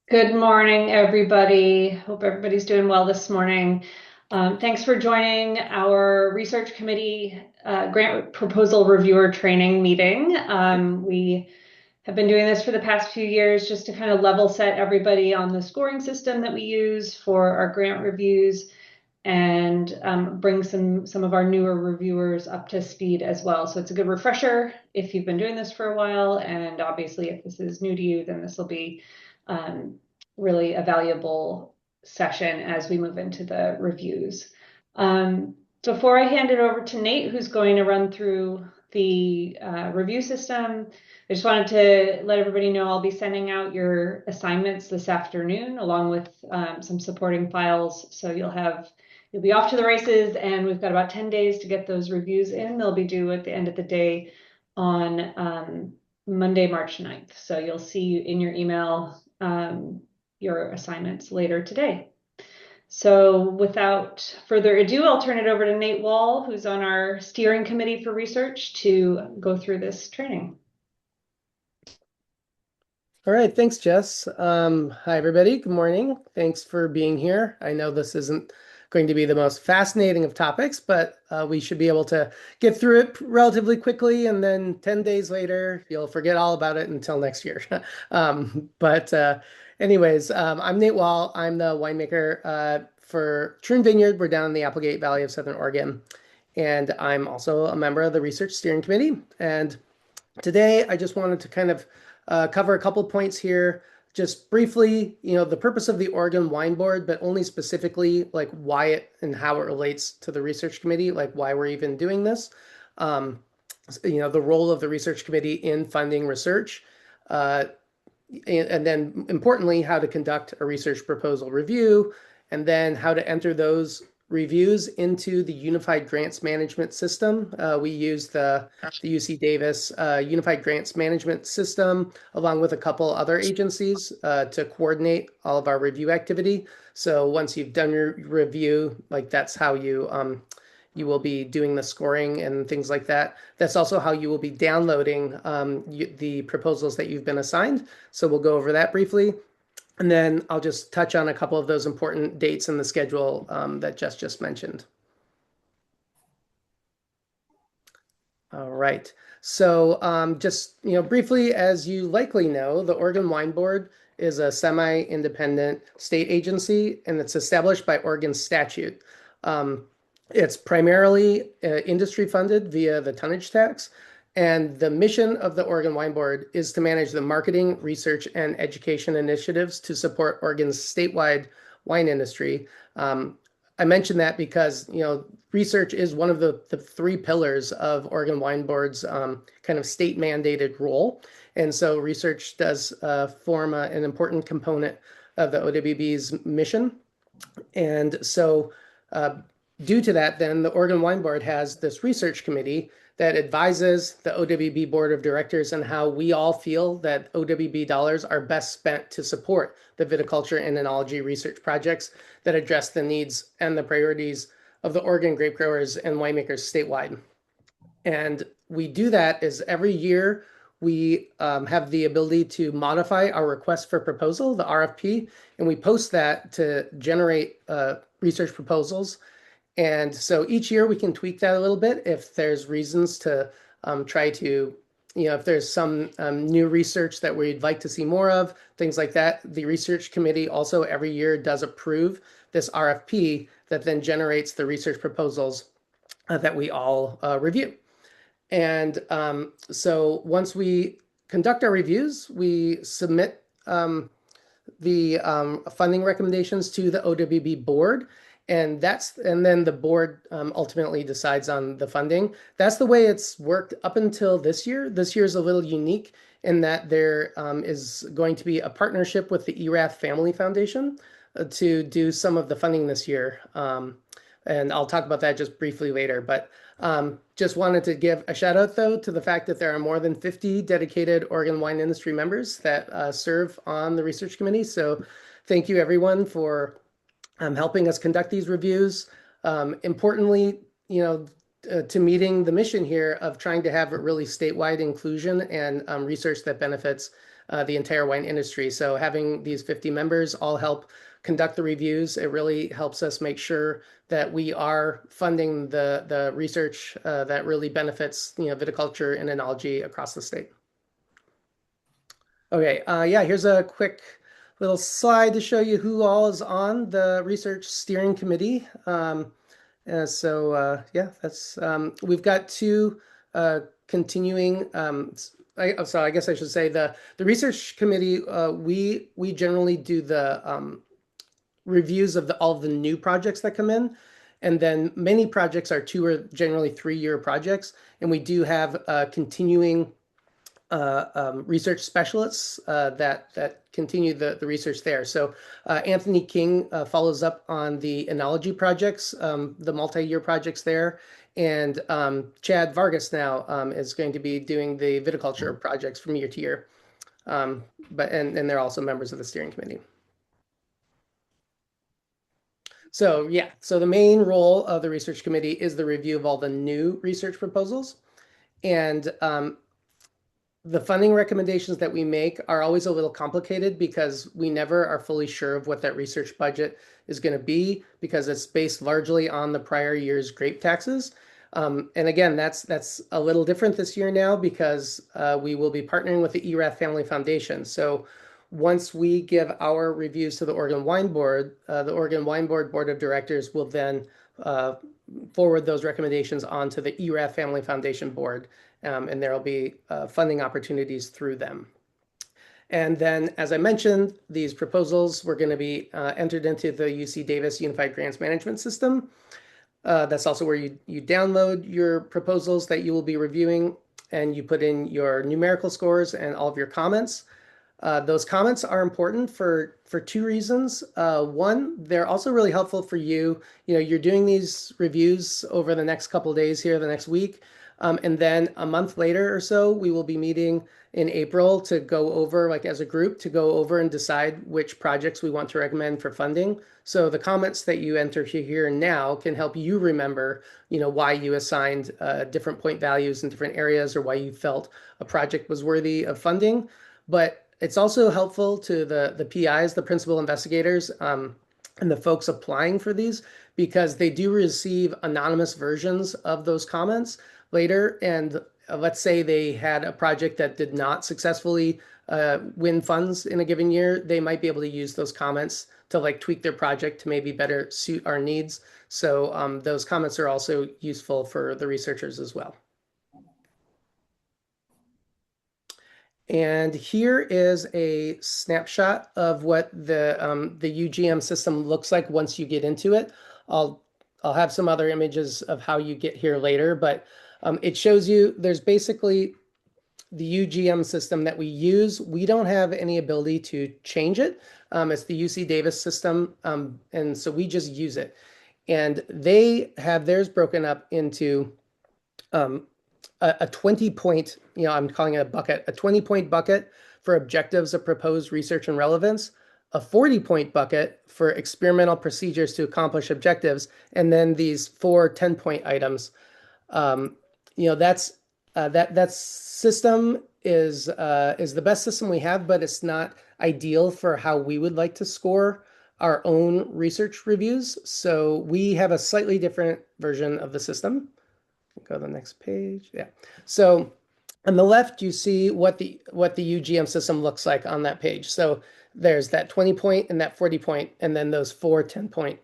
Good morning, everybody. Hope everybody's doing well this morning. Thanks for joining our research committee grant proposal reviewer training meeting. We have been doing this for the past few years just to kind of level set everybody on the scoring system that we use for our grant reviews and bring some of our newer reviewers up to speed as well. So it's a good refresher if you've been doing this for a while, and obviously if this is new to you, then this will be um, really a valuable session as we move into the reviews. Before I hand it over to Nate, who's going to run through the review system, I just wanted to let everybody know I'll be sending out your assignments this afternoon along with some supporting files. So you'll be off to the races, and we've got about 10 days to get those reviews in. They'll be due at the end of the day on Monday, March 9th. So you'll see in your email your assignments later today. So without further ado, I'll turn it over to Nate Wall, who's on our steering committee for research, to go through this training. All right, thanks, Jess. Hi, everybody. Good morning. Thanks for being here. I know this isn't going to be the most fascinating of topics, but we should be able to get through it relatively quickly, and then 10 days later, you'll forget all about it until next year. Anyways, I'm Nate Wall. I'm the winemaker for Troon Vineyard. We're down in the Applegate Valley of Southern Oregon, and I'm also a member of the Research Steering Committee. And today, I just wanted to kind of cover a couple points here. Just briefly, the purpose of the Oregon Wine Board, but only specifically like why it and how it relates to the research committee, like why we're even doing this. The role of the research committee in funding research, and then importantly, how to conduct a research proposal review, and then how to enter those reviews into the Unified Grants Management System. We use the UC Davis Unified Grants Management System, along with a couple other agencies to coordinate all of our review activity. So once you've done your review, like that's how you will be doing the scoring and things like that. That's also how you will be downloading the proposals that you've been assigned. So we'll go over that briefly. And then I'll just touch on a couple of those important dates in the schedule that Jess just mentioned. All right. So just briefly, as you likely know, the Oregon Wine Board is a semi-independent state agency, and it's established by Oregon statute. It's primarily industry funded via the tonnage tax. And the mission of the Oregon Wine Board is to manage the marketing, research, and education initiatives to support Oregon's statewide wine industry. I mentioned that because, research is one of the three pillars of Oregon Wine Board's kind of state mandated role. And so research does form an important component of the OWB's mission. And so due to that, then the Oregon Wine Board has this research committee that advises the OWB Board of Directors on how we all feel that OWB dollars are best spent to support the viticulture and enology research projects that address the needs and the priorities of the Oregon grape growers and winemakers statewide. And we do that as every year we have the ability to modify our request for proposal, the RFP, and we post that to generate research proposals. And so each year we can tweak that a little bit if there's reasons to try to, if there's some new research that we'd like to see more of, things like that. The research committee also every year does approve this RFP that then generates the research proposals that we all review. And so once we conduct our reviews, we submit the funding recommendations to the OWB board. And then the board ultimately decides on the funding. That's the way it's worked up until this year. This year is a little unique in that there is going to be a partnership with the ERAF Family Foundation to do some of the funding this year. And I'll talk about that just briefly later. But just wanted to give a shout out, though, to the fact that there are more than 50 dedicated Oregon wine industry members that serve on the research committee. So thank you, everyone, for helping us conduct these reviews. Importantly, to meeting the mission here of trying to have a really statewide inclusion and research that benefits the entire wine industry. So having these 50 members all help conduct the reviews, it really helps us make sure that we are funding the research that really benefits viticulture and enology across the state. Okay, yeah, here's a quick little slide to show you who all is on the research steering committee. Yeah, that's we've got two continuing. So I guess I should say the research committee. We generally do the reviews of all of the new projects that come in, and then many projects are 2 or generally 3-year projects, and we do have continuing research specialists that continue the research there. So Anthony King follows up on the enology projects, the multi-year projects there. And Chad Vargas now is going to be doing the viticulture projects from year to year. And they're also members of the steering committee. So yeah, so the main role of the research committee is the review of all the new research proposals. And the funding recommendations that we make are always a little complicated because we never are fully sure of what that research budget is going to be because it's based largely on the prior year's grape taxes. And again, that's a little different this year now because we will be partnering with the ERAF Family Foundation. So once we give our reviews to the Oregon Wine Board, the Oregon Wine Board Board of Directors will then forward those recommendations on to the ERAF Family Foundation Board, and there will be funding opportunities through them. And then, as I mentioned, these proposals were going to be entered into the UC Davis Unified Grants Management System. That's also where you download your proposals that you will be reviewing, and you put in your numerical scores and all of your comments. Those comments are important for 2 reasons. One, they're also really helpful for you. You're doing these reviews over the next couple of days here, the next week. And then a month later or so, we will be meeting in April to go over, like as a group, to go over and decide which projects we want to recommend for funding. So the comments that you enter here now can help you remember, why you assigned different point values in different areas or why you felt a project was worthy of funding. But it's also helpful to the PIs, the principal investigators, and the folks applying for these because they do receive anonymous versions of those comments later. And let's say they had a project that did not successfully win funds in a given year, they might be able to use those comments to tweak their project to maybe better suit our needs. So those comments are also useful for the researchers as well. And here is a snapshot of what the UGM system looks like once you get into it. I'll have some other images of how you get here later, but it shows you there's basically the UGM system that we use. We don't have any ability to change it. It's the UC Davis system, and so we just use it. And they have theirs broken up into a 20-point, I'm calling it a bucket, a 20-point bucket for objectives of proposed research and relevance, a 40-point bucket for experimental procedures to accomplish objectives, and then these 4 10-point items. That system is the best system we have, but it's not ideal for how we would like to score our own research reviews. So we have a slightly different version of the system. Go to the next page. Yeah. So on the left, you see what the UGM system looks like on that page. So there's that 20-point and that 40-point, and then those 4 10-point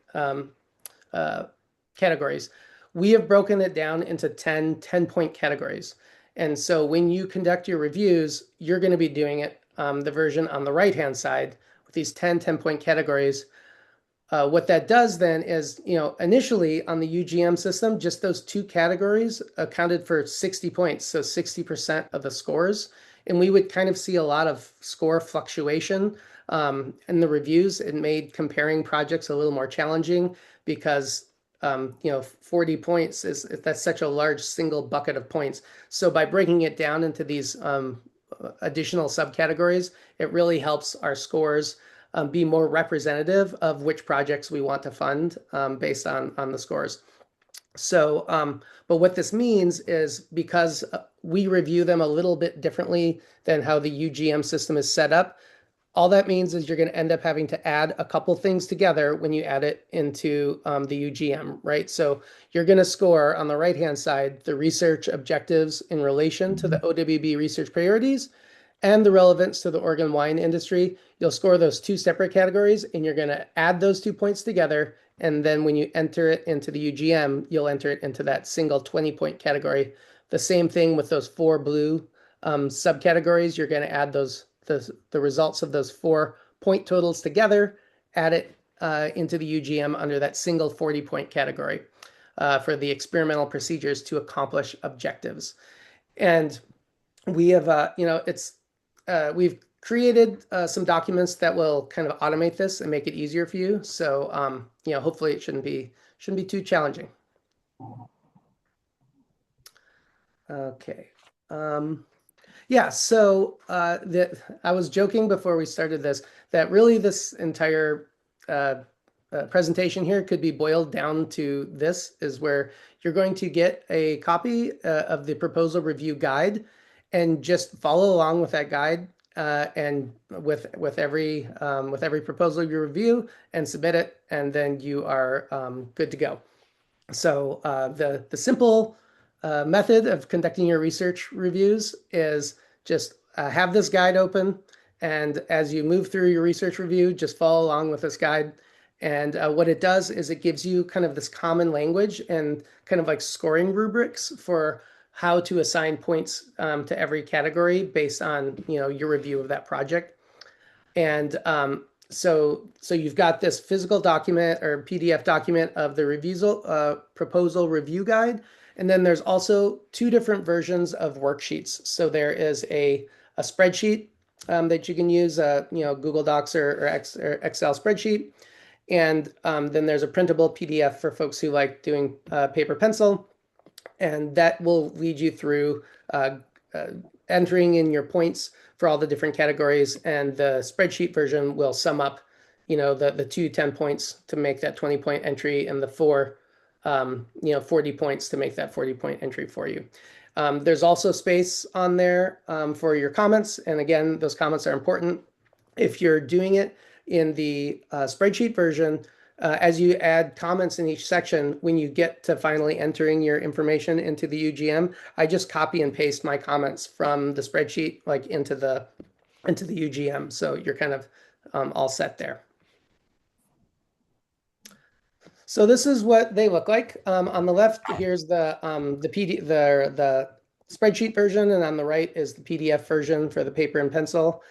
categories. We have broken it down into 10 10-point categories. And so when you conduct your reviews, you're going to be doing it the version on the right-hand side with these 10 10-point categories. What that does then is, initially on the UGM system, just those 2 categories accounted for 60 points, so 60% of the scores. And we would kind of see a lot of score fluctuation in the reviews. It made comparing projects a little more challenging because 40 points that's such a large single bucket of points. So by breaking it down into these additional subcategories, it really helps our scores be more representative of which projects we want to fund based on the scores. So, but what this means is because we review them a little bit differently than how the UGM system is set up, all that means is you're going to end up having to add a couple things together when you add it into the UGM, right? So you're going to score on the right-hand side the research objectives in relation to the OWB research priorities and the relevance to the Oregon wine industry. You'll score those two separate categories, and you're going to add those 2 points together. And then when you enter it into the UGM, you'll enter it into that single 20-point category. The same thing with those four blue subcategories. You're going to add the results of those 4 point totals together, add it into the UGM under that single 40-point category for the experimental procedures to accomplish objectives. And we have, we've created some documents that will kind of automate this and make it easier for you. So, hopefully it shouldn't be too challenging. Okay. Yeah, so I was joking before we started this that really this entire presentation here could be boiled down to this, is where you're going to get a copy of the proposal review guide and just follow along with that guide and with every proposal you review and submit it, and then you are good to go. So the simple method of conducting your research reviews is just have this guide open, and as you move through your research review, just follow along with this guide. And what it does is it gives you kind of this common language and kind of like scoring rubrics for how to assign points to every category based on your review of that project. And so you've got this physical document or PDF document of the proposal review guide. And then there's also two different versions of worksheets. So there is a spreadsheet that you can use, Google Docs or Excel spreadsheet. And then there's a printable PDF for folks who like doing paper pencil. And that will lead you through entering in your points for all the different categories. And the spreadsheet version will sum up, the 10 points to make that 20-point entry, and the 40 points to make that 40-point entry for you. There's also space on there for your comments. And again, those comments are important. If you're doing it in the spreadsheet version, as you add comments in each section, when you get to finally entering your information into the UGM, I just copy and paste my comments from the spreadsheet like into the UGM. So you're kind of all set there. So this is what they look like. On the left, here's the spreadsheet version, and on the right is the PDF version for the paper and pencil.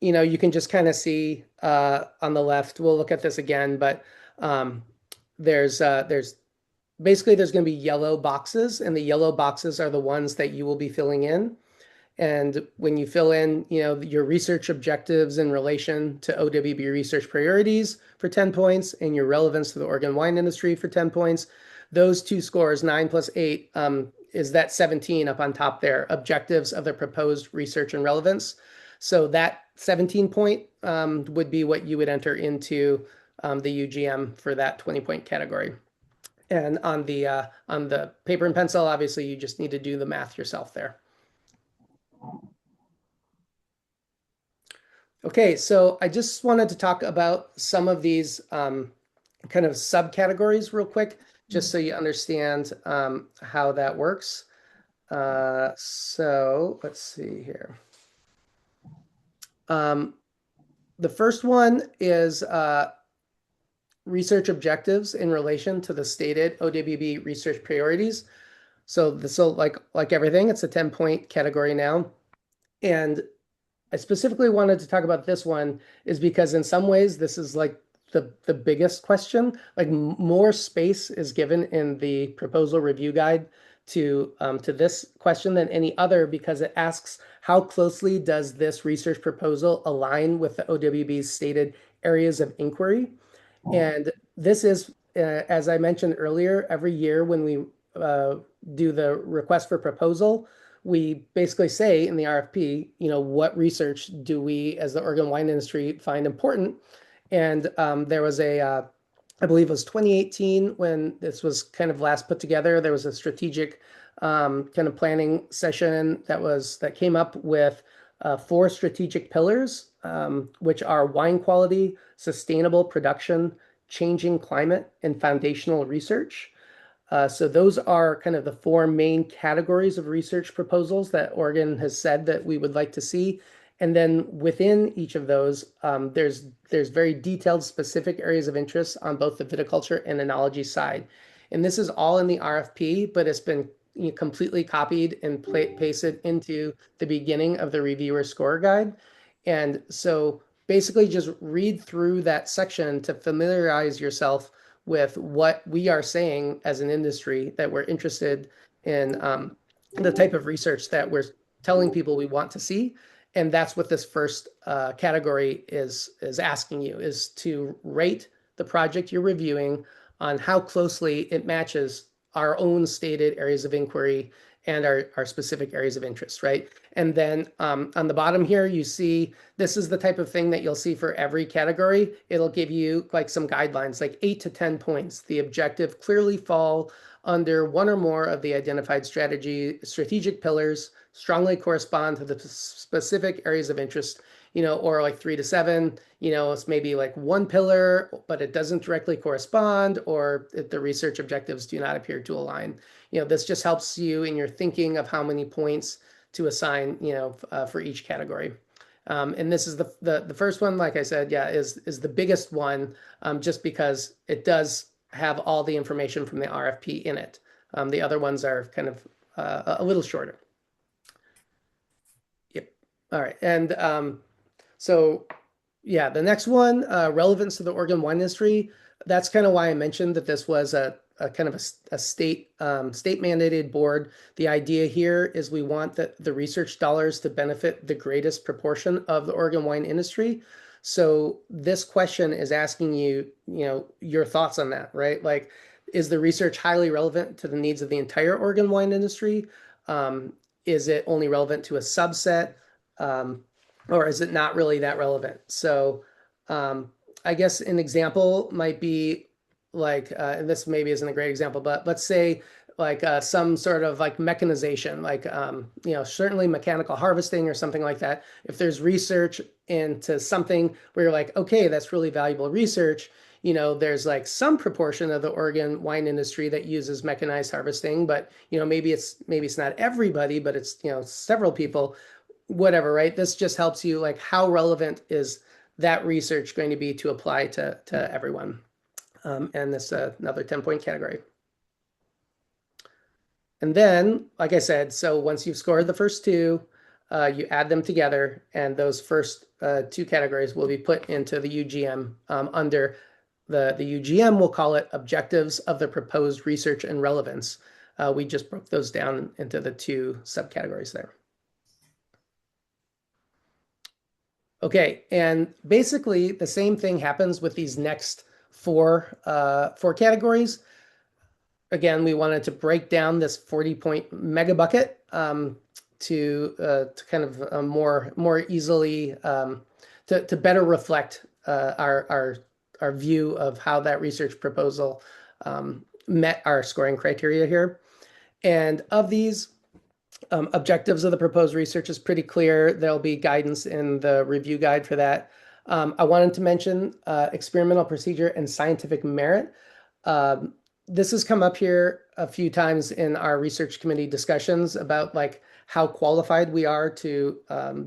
You can just kind of see on the left. We'll look at this again, but there's basically going to be yellow boxes, and the yellow boxes are the ones that you will be filling in. And when you fill in, your research objectives in relation to OWB research priorities for 10 points and your relevance to the Oregon wine industry for 10 points, those two scores, 9 plus 8, is that 17 up on top there, objectives of the proposed research and relevance. So that 17-point would be what you would enter into the UGM for that 20-point category. And on the paper and pencil, obviously, you just need to do the math yourself there. Okay, so I just wanted to talk about some of these kind of subcategories real quick, just so you understand how that works. So let's see here. The first one is research objectives in relation to the stated OWB research priorities. So this will, like everything, it's a 10-point category now. And I specifically wanted to talk about this one is because in some ways this is like the biggest question. Like more space is given in the proposal review guide to this question than any other, because it asks how closely does this research proposal align with the OWB's stated areas of inquiry. And this is, as I mentioned earlier, every year when we do the request for proposal, we basically say in the RFP, what research do we as the Oregon wine industry find important? And there was a I believe it was 2018 when this was kind of last put together. There was a strategic kind of planning session that came up with four strategic pillars, which are wine quality, sustainable production, changing climate, and foundational research. So those are kind of the four main categories of research proposals that Oregon has said that we would like to see. And then within each of those, there's very detailed specific areas of interest on both the viticulture and enology side. And this is all in the RFP, but it's been completely copied and pasted into the beginning of the reviewer score guide. And so basically just read through that section to familiarize yourself with what we are saying as an industry, that we're interested in the type of research that we're telling people we want to see. And that's what this first category is asking you, is to rate the project you're reviewing on how closely it matches our own stated areas of inquiry and our specific areas of interest, right? And then on the bottom here, you see this is the type of thing that you'll see for every category. It'll give you like some guidelines, like 8 to 10 points. The objective clearly fall under one or more of the identified strategic pillars, strongly correspond to the specific areas of interest, or like 3 to 7, it's maybe like one pillar, but it doesn't directly correspond, or if the research objectives do not appear to align. This just helps you in your thinking of how many points to assign, for each category. And this is the first one, like I said, is the biggest one, just because it does have all the information from the RFP in it. The other ones are kind of a little shorter. Yep. All right. And so, yeah, the next one, relevance to the Oregon wine industry. That's kind of why I mentioned that this was a kind of a state mandated board. The idea here is we want the research dollars to benefit the greatest proportion of the Oregon wine industry. So this question is asking you, your thoughts on that, right? Like, is the research highly relevant to the needs of the entire Oregon wine industry? Is it only relevant to a subset? Or is it not really that relevant? So I guess an example might be like, and this maybe isn't a great example, but let's say like some sort of like mechanization, like, certainly mechanical harvesting or something like that. If there's research into something where you're like, okay, that's really valuable research, there's like some proportion of the Oregon wine industry that uses mechanized harvesting, but, maybe it's not everybody, but it's, several people, whatever, right? This just helps you, like, how relevant is that research going to be to apply to everyone? And this another 10-point category. And then, like I said, so once you've scored the first two, you add them together, and those first two categories will be put into the UGM under the UGM. We'll call it objectives of the proposed research and relevance. We just broke those down into the two subcategories there. Okay, and basically the same thing happens with these next four categories. Again, we wanted to break down this 40-point mega bucket to kind of more easily to better reflect our view of how that research proposal met our scoring criteria here. And of these, objectives of the proposed research is pretty clear. There'll be guidance in the review guide for that. I wanted to mention experimental procedure and scientific merit. This has come up here a few times in our research committee discussions about like how qualified we are to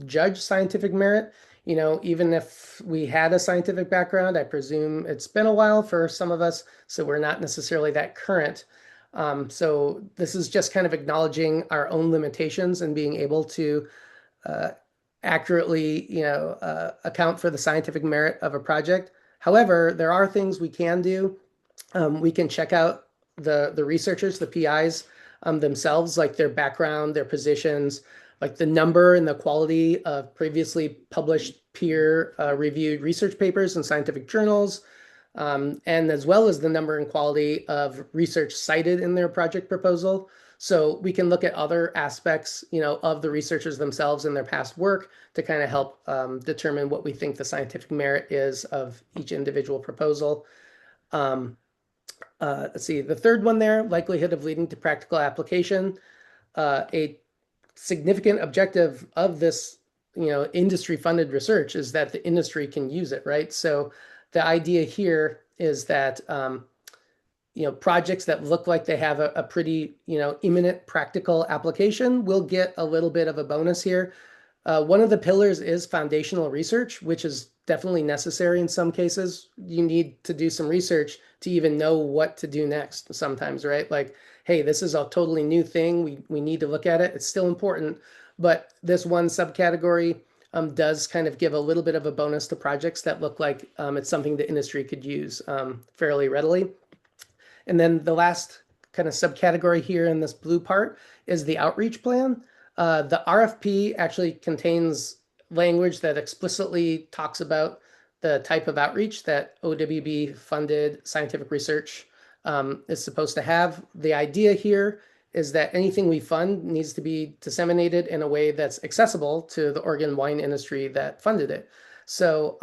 judge scientific merit. Even if we had a scientific background, I presume it's been a while for some of us, so we're not necessarily that current. So this is just kind of acknowledging our own limitations and being able to accurately, account for the scientific merit of a project. However, there are things we can do. We can check out the researchers, the PIs themselves, like their background, their positions, like the number and the quality of previously published peer-reviewed research papers in scientific journals, and as well as the number and quality of research cited in their project proposal. So we can look at other aspects, of the researchers themselves and their past work to kind of help determine what we think the scientific merit is of each individual proposal. Um, let's see, the third one there, likelihood of leading to practical application. A significant objective of this, industry funded research is that the industry can use it, right? So the idea here is that, projects that look like they have a pretty, imminent practical application will get a little bit of a bonus here. One of the pillars is foundational research, which is definitely necessary in some cases. You need to do some research to even know what to do next sometimes, right? Like, hey, this is a totally new thing. We need to look at it. It's still important, but this one subcategory does kind of give a little bit of a bonus to projects that look like it's something the industry could use fairly readily. And then the last kind of subcategory here in this blue part is the outreach plan. The RFP actually contains language that explicitly talks about the type of outreach that OWB funded scientific research is supposed to have. The idea here is that anything we fund needs to be disseminated in a way that's accessible to the Oregon wine industry that funded it. So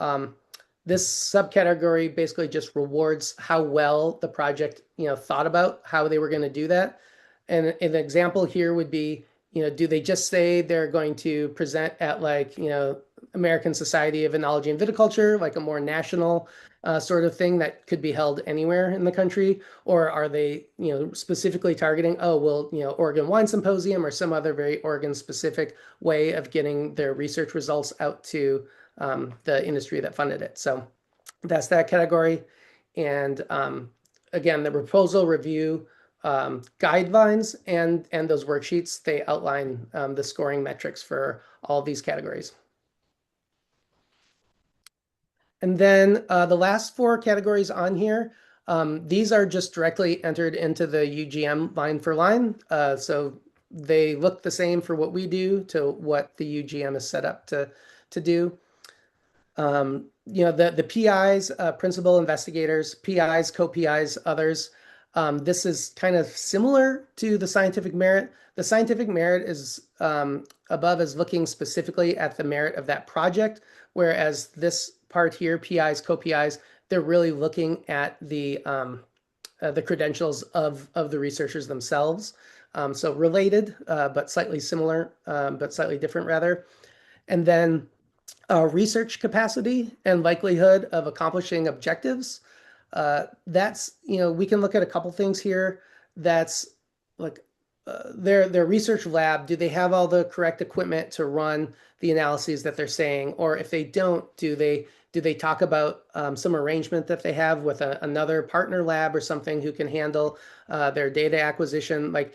this subcategory basically just rewards how well the project, thought about how they were going to do that. And an example here would be, do they just say they're going to present at American Society of Enology and Viticulture, like a more national sort of thing that could be held anywhere in the country? Or are they, specifically targeting, Oregon Wine Symposium or some other very Oregon specific way of getting their research results out to the industry that funded it? So that's that category. And again, the proposal review guidelines and those worksheets, they outline the scoring metrics for all these categories. And then the last four categories on here, these are just directly entered into the UGM line for line. So they look the same for what we do to what the UGM is set up to do. The PIs, principal investigators, PIs, co-PIs, others, this is kind of similar to the scientific merit. The scientific merit is above is looking specifically at the merit of that project, whereas this part here, PIs, co-PIs, they're really looking at the credentials of the researchers themselves. So related, but slightly similar, but slightly different rather. And then research capacity and likelihood of accomplishing objectives. That's, we can look at a couple things here. That's like their research lab, do they have all the correct equipment to run the analyses that they're saying? Or if they don't, do they talk about some arrangement that they have with another partner lab or something who can handle their data acquisition? Like,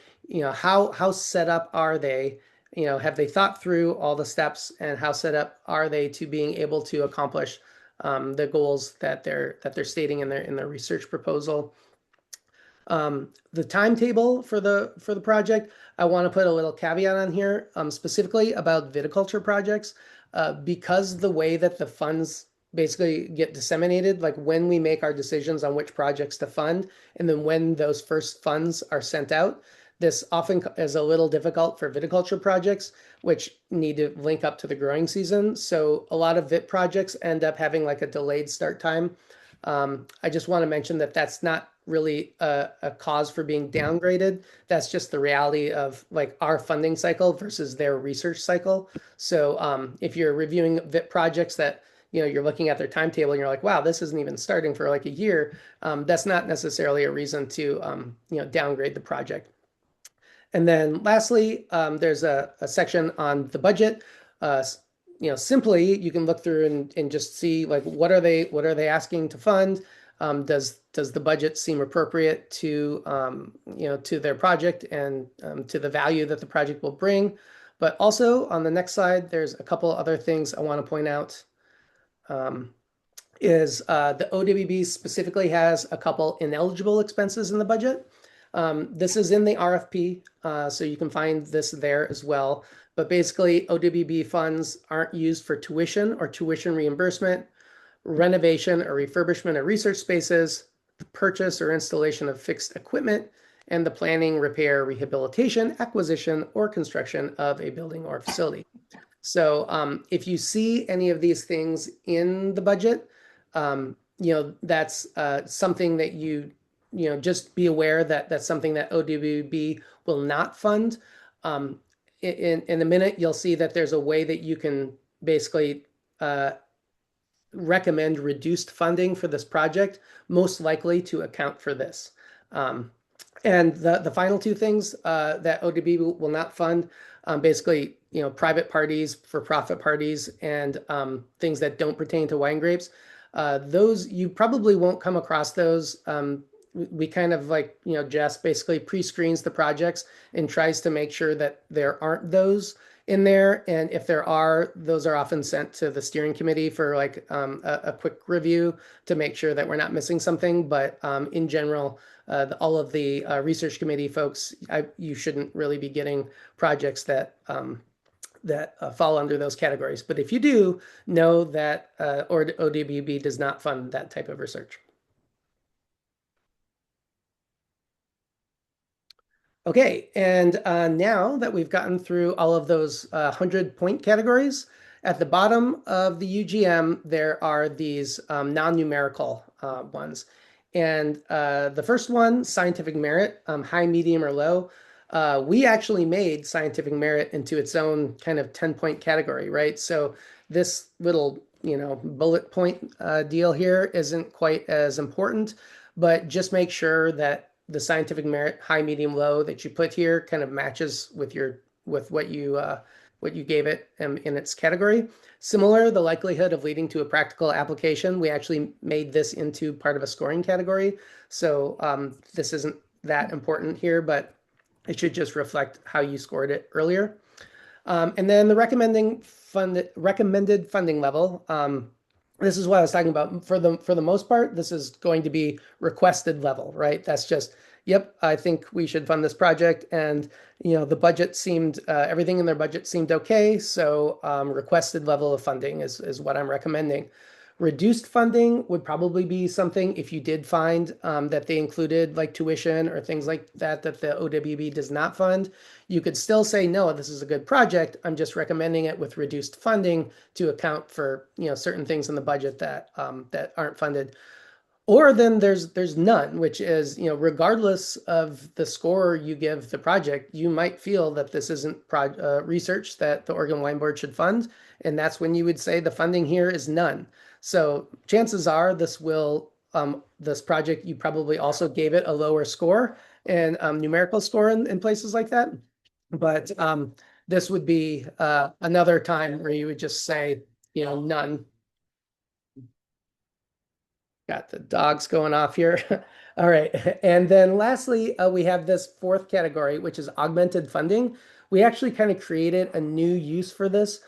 how set up are they? Have they thought through all the steps, and how set up are they to being able to accomplish the goals that they're stating in their research proposal? The timetable for the project, I want to put a little caveat on here, specifically about viticulture projects, because the way that the funds basically get disseminated, like when we make our decisions on which projects to fund, and then when those first funds are sent out, this often is a little difficult for viticulture projects, which need to link up to the growing season. So a lot of VIT projects end up having like a delayed start time. I just want to mention that that's not really a cause for being downgraded. That's just the reality of like our funding cycle versus their research cycle. So if you're reviewing VIT projects that you're looking at their timetable and you're like, wow, this isn't even starting for like a year, that's not necessarily a reason to downgrade the project. And then lastly, there's a section on the budget. Simply you can look through and just see like what are they asking to fund? Does the budget seem appropriate to to their project and to the value that the project will bring? But also on the next slide, there's a couple other things I want to point out. The OWB specifically has a couple ineligible expenses in the budget. This is in the RFP, so you can find this there as well. But basically, OWB funds aren't used for tuition or tuition reimbursement, renovation or refurbishment of research spaces, the purchase or installation of fixed equipment, and the planning, repair, rehabilitation, acquisition, or construction of a building or facility. So if you see any of these things in the budget, that's something that just be aware that that's something that OWB will not fund. Um, in a minute, you'll see that there's a way that you can basically uh, recommend reduced funding for this project, most likely to account for this. Um, and the final two things that ODB will not fund, basically, private parties, for-profit parties, and things that don't pertain to wine grapes. Those you probably won't come across those. We kind of Jess basically pre-screens the projects and tries to make sure that there aren't those in there. And if there are, those are often sent to the steering committee for a quick review to make sure that we're not missing something. But in general, all of the research committee folks, you shouldn't really be getting projects that fall under those categories. But if you do, know that ODBB does not fund that type of research. Okay, and now that we've gotten through all of those 100-point categories, at the bottom of the UGM, there are these non-numerical ones. And the first one, scientific merit, high, medium, or low. We actually made scientific merit into its own kind of 10-point category, right? So this little, bullet point deal here isn't quite as important, but just make sure that the scientific merit, high, medium, low, that you put here kind of matches with what you gave it in its category. Similar, the likelihood of leading to a practical application. We actually made this into part of a scoring category. So this isn't that important here, but it should just reflect how you scored it earlier. And then the recommended funding level. This is what I was talking about. For the most part, this is going to be requested level, right? That's just, yep, I think we should fund this project. And, the budget seemed, everything in their budget seemed okay. So requested level of funding is what I'm recommending. Reduced funding would probably be something if you did find that they included like tuition or things like that the OWB does not fund. You could still say, no, this is a good project. I'm just recommending it with reduced funding to account for certain things in the budget that aren't funded. Or then there's none, which is, regardless of the score you give the project, you might feel that this isn't research that the Oregon Wine Board should fund. And that's when you would say the funding here is none. So chances are this project, you probably also gave it a lower score and numerical score in places like that. But this would be another time where you would just say, none. Got the dogs going off here. All right. And then lastly, we have this fourth category, which is augmented funding. We actually kind of created a new use for this.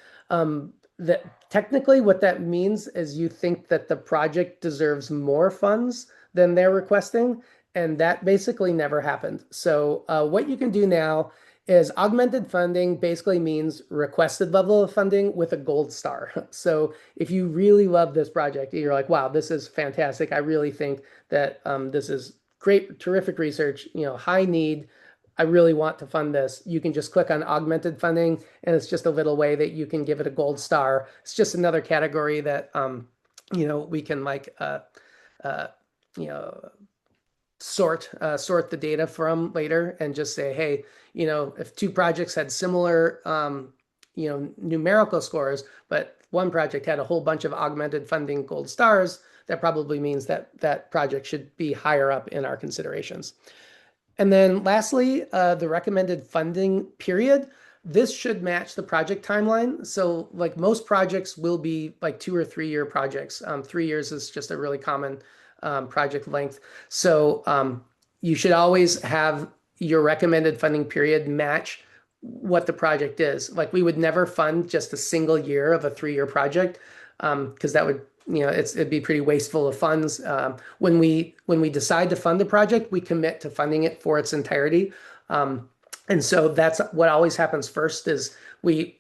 That technically what that means is you think that the project deserves more funds than they're requesting, and that basically never happened. So what you can do now is augmented funding basically means requested level of funding with a gold star. So if you really love this project, you're like, wow, this is fantastic. I really think that this is great, terrific research, high need. I really want to fund this. You can just click on augmented funding, and it's just a little way that you can give it a gold star. It's just another category that, we can sort the data from later and just say, hey, if two projects had similar, numerical scores, but one project had a whole bunch of augmented funding gold stars, that probably means that project should be higher up in our considerations. And then lastly, the recommended funding period. This should match the project timeline. So like most projects will be like 2 or 3 year projects. 3 years is just a really common project length. So you should always have your recommended funding period match what the project is. Like we would never fund just a single year of a 3-year project because that would, it'd be pretty wasteful of funds. When we decide to fund the project, we commit to funding it for its entirety. And so that's what always happens first is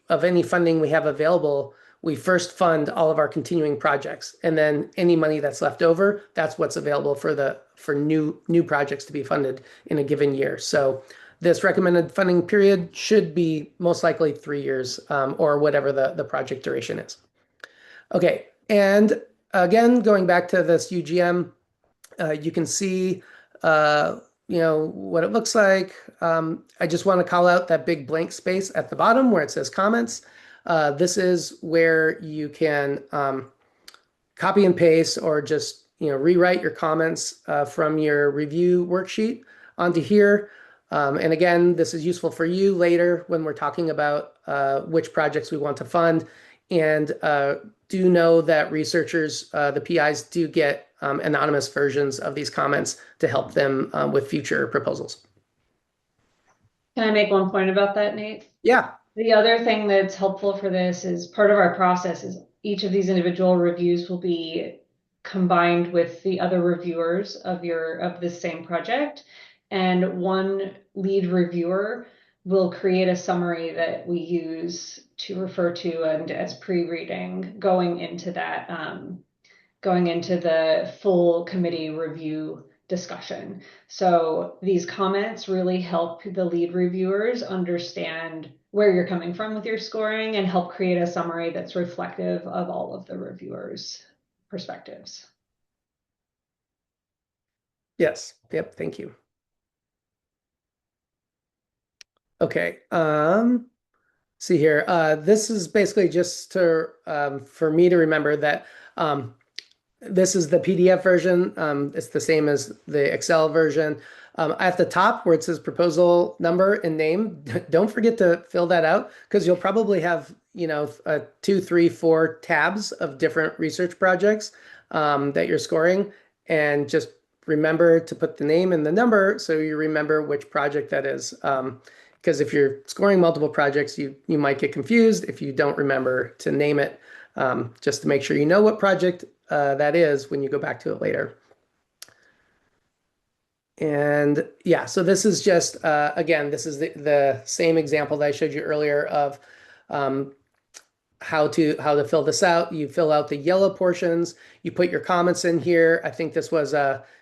of any funding we have available, we first fund all of our continuing projects, and then any money that's left over, that's what's available for new projects to be funded in a given year. So this recommended funding period should be most likely 3 years or whatever the project duration is. Okay, and again, going back to this UGM, you can see, uh, what it looks like. I just want to call out that big blank space at the bottom where it says comments. This is where you can copy and paste or just rewrite your comments from your review worksheet onto here. And again, this is useful for you later when we're talking about which projects we want to fund. And do know that researchers, the PIs, do get anonymous versions of these comments to help them with future proposals. Can I make one point about that, Nate? Yeah. The other thing that's helpful for this is part of our process is each of these individual reviews will be combined with the other reviewers of the same project. And one lead reviewer will create a summary that we use to refer to and as pre-reading going into the full committee review discussion. So these comments really help the lead reviewers understand where you're coming from with your scoring and help create a summary that's reflective of all of the reviewers' perspectives. Yes. Yep. Thank you. Okay. See here. This is basically just to for me to remember that this is the PDF version. It's the same as the Excel version. At the top where it says proposal number and name, don't forget to fill that out because you'll probably have, 2, 3, 4 tabs of different research projects that you're scoring. And just remember to put the name and the number so you remember which project that is. Because if you're scoring multiple projects, you might get confused if you don't remember to name it, just to make sure you know what project that is when you go back to it later. And yeah, so this is just, again, this is the same example that I showed you earlier of how to fill this out. You fill out the yellow portions, you put your comments in here. I think this was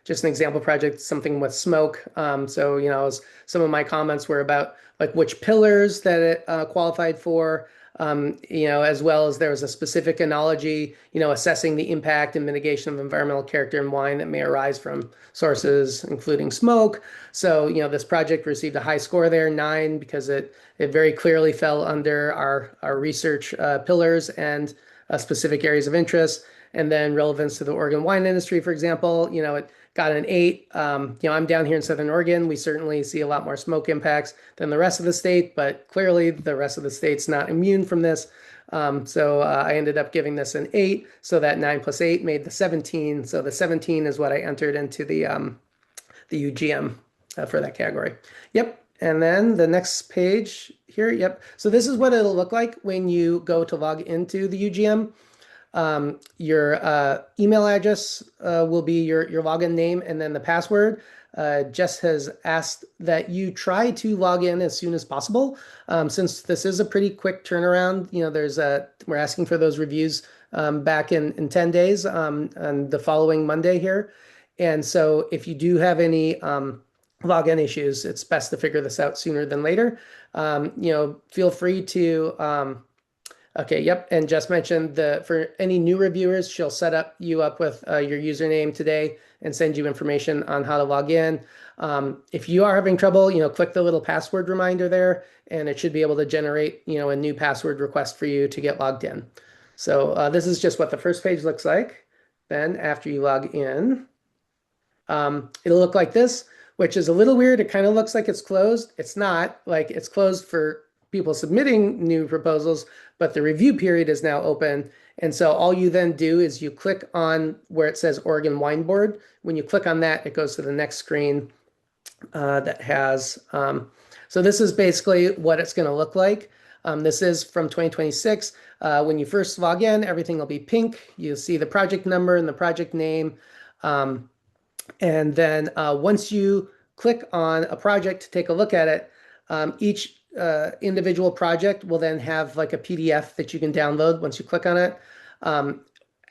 just an example project, something with smoke. So, some of my comments were about like which pillars that it qualified for. As well as there was a specific analogy, assessing the impact and mitigation of environmental character in wine that may arise from sources, including smoke. So, this project received a high score there, 9, because it very clearly fell under our research pillars and specific areas of interest. And then relevance to the Oregon wine industry, for example, it got an 8. I'm down here in Southern Oregon. We certainly see a lot more smoke impacts than the rest of the state, but clearly the rest of the state's not immune from this. So I ended up giving this an 8. So that 9 plus 8 made the 17. So the 17 is what I entered into the UGM for that category. Yep. And then the next page here. Yep. So this is what it'll look like when you go to log into the UGM. Your email address will be your login name and then the password. Jess has asked that you try to log in as soon as possible. Since this is a pretty quick turnaround, we're asking for those reviews back in 10 days on the following Monday here. And so if you do have any login issues, it's best to figure this out sooner than later. Feel free to okay, yep. And Jess mentioned for any new reviewers, she'll set you up with your username today and send you information on how to log in. If you are having trouble, click the little password reminder there, and it should be able to generate, a new password request for you to get logged in. So this is just what the first page looks like. Then after you log in, it'll look like this, which is a little weird. It kind of looks like it's closed. It's not. Like it's closed for people submitting new proposals, but the review period is now open. And so all you then do is you click on where it says Oregon Wine Board. When you click on that, it goes to the next screen that has, so this is basically what it's going to look like. This is from 2026. When you first log in, everything will be pink. You'll see the project number and the project name. And then once you click on a project to take a look at it, each individual project will then have like a PDF that you can download once you click on it.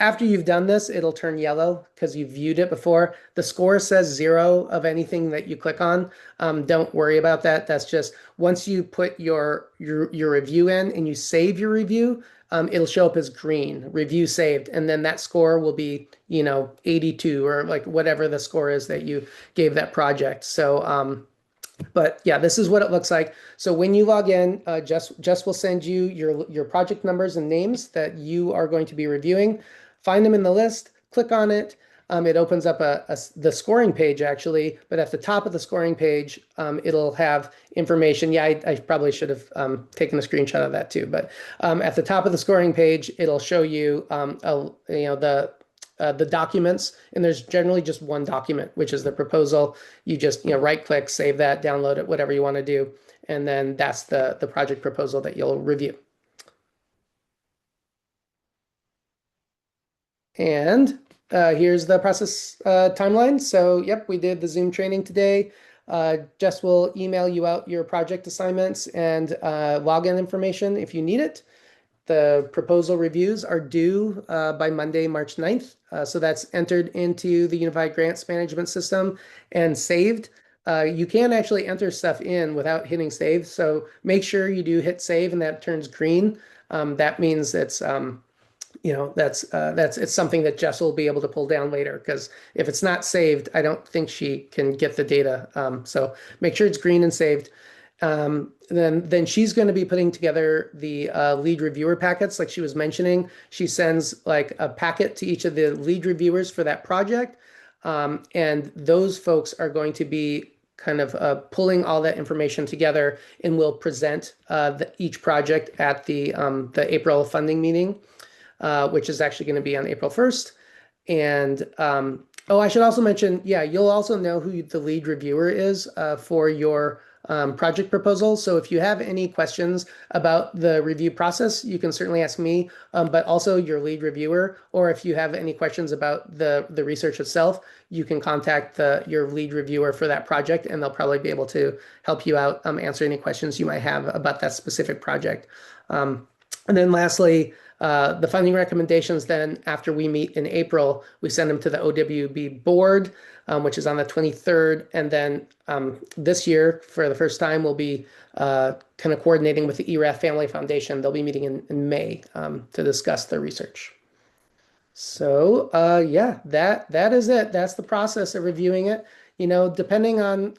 After you've done this, it'll turn yellow because you've viewed it before. The score says 0 of anything that you click on. Don't worry about that. That's just once you put your review in and you save your review, it'll show up as green, review saved, and then that score will be, 82 or like whatever the score is that you gave that project. So, but yeah, this is what it looks like. So when you log in, Jess will send you your project numbers and names that you are going to be reviewing. Find them in the list, click on it. It opens up the scoring page actually, but at the top of the scoring page, it'll have information. Yeah, I probably should have taken a screenshot of that too. But at the top of the scoring page, it'll show you the documents, and there's generally just one document, which is the proposal. You just right click, save that, download it, whatever you want to do, and then that's the project proposal that you'll review. And here's the process timeline. So yep, we did the Zoom training today. Jess will email you out your project assignments and login information if you need it. The proposal reviews are due by Monday, March 9th. So that's entered into the Unified Grants Management System and saved. You can actually enter stuff in without hitting save. So make sure you do hit save and that turns green. That means it's it's something that Jess will be able to pull down later, because if it's not saved, I don't think she can get the data. So make sure it's green and saved. Then she's going to be putting together the lead reviewer packets, like she was mentioning. She sends like a packet to each of the lead reviewers for that project, and those folks are going to be kind of pulling all that information together, and will present each project at the April funding meeting, which is actually going to be on April 1st. And oh, I should also mention, yeah, you'll also know who the lead reviewer is for your project proposal. So if you have any questions about the review process, you can certainly ask me, but also your lead reviewer. Or if you have any questions about the research itself, you can contact your lead reviewer for that project, and they'll probably be able to help you out, answer any questions you might have about that specific project. And then lastly, the funding recommendations, then after we meet in April, we send them to the OWB board, which is on the 23rd. And then this year, for the first time, we'll be kind of coordinating with the ERAF Family Foundation. They'll be meeting in May to discuss the research. So yeah, that is it. That's the process of reviewing it. Depending on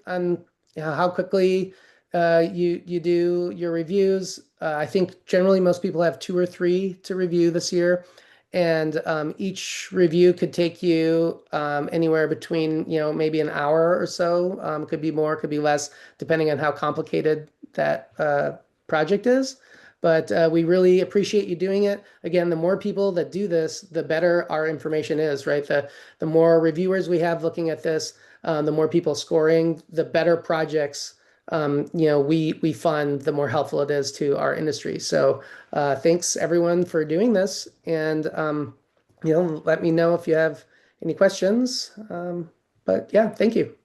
how quickly you do your reviews. I think generally most people have 2 or 3 to review this year, and each review could take you anywhere between maybe an hour or so. Could be more, could be less, depending on how complicated that project is. But we really appreciate you doing it. Again, the more people that do this, the better our information is, right? The more reviewers we have looking at this, the more people scoring, the better projects we fund, the more helpful it is to our industry. So thanks everyone for doing this, and let me know if you have any questions. But yeah, thank you.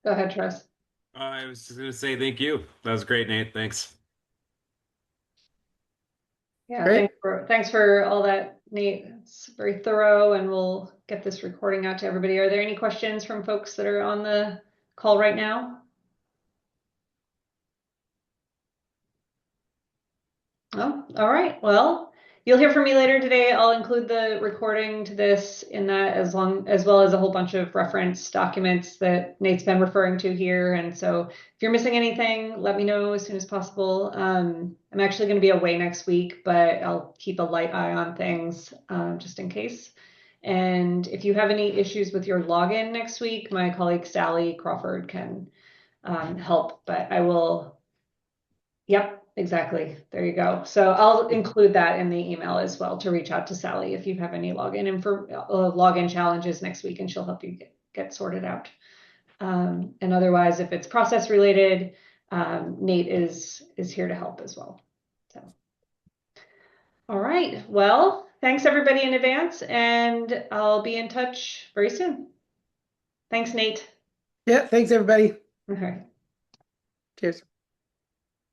Go ahead, Tris. I was just going to say thank you. That was great, Nate. Thanks. Yeah, Great. thanks for all that, Nate. It's very thorough, and we'll get this recording out to everybody. Are there any questions from folks that are on the call right now? Oh, all right. Well, you'll hear from me later today. I'll include the recording to this in that, as well as a whole bunch of reference documents that Nate's been referring to here. And so if you're missing anything, let me know as soon as possible. I'm actually going to be away next week, but I'll keep a light eye on things just in case. And if you have any issues with your login next week, my colleague Sally Crawford can help, but I will. Yep. Exactly. There you go. So I'll include that in the email as well, to reach out to Sally if you have any login challenges next week, and she'll help you get sorted out. And otherwise, if it's process related, Nate is here to help as well. So, all right. Well, thanks everybody in advance, and I'll be in touch very soon. Thanks, Nate. Yeah, thanks everybody. Okay. Cheers.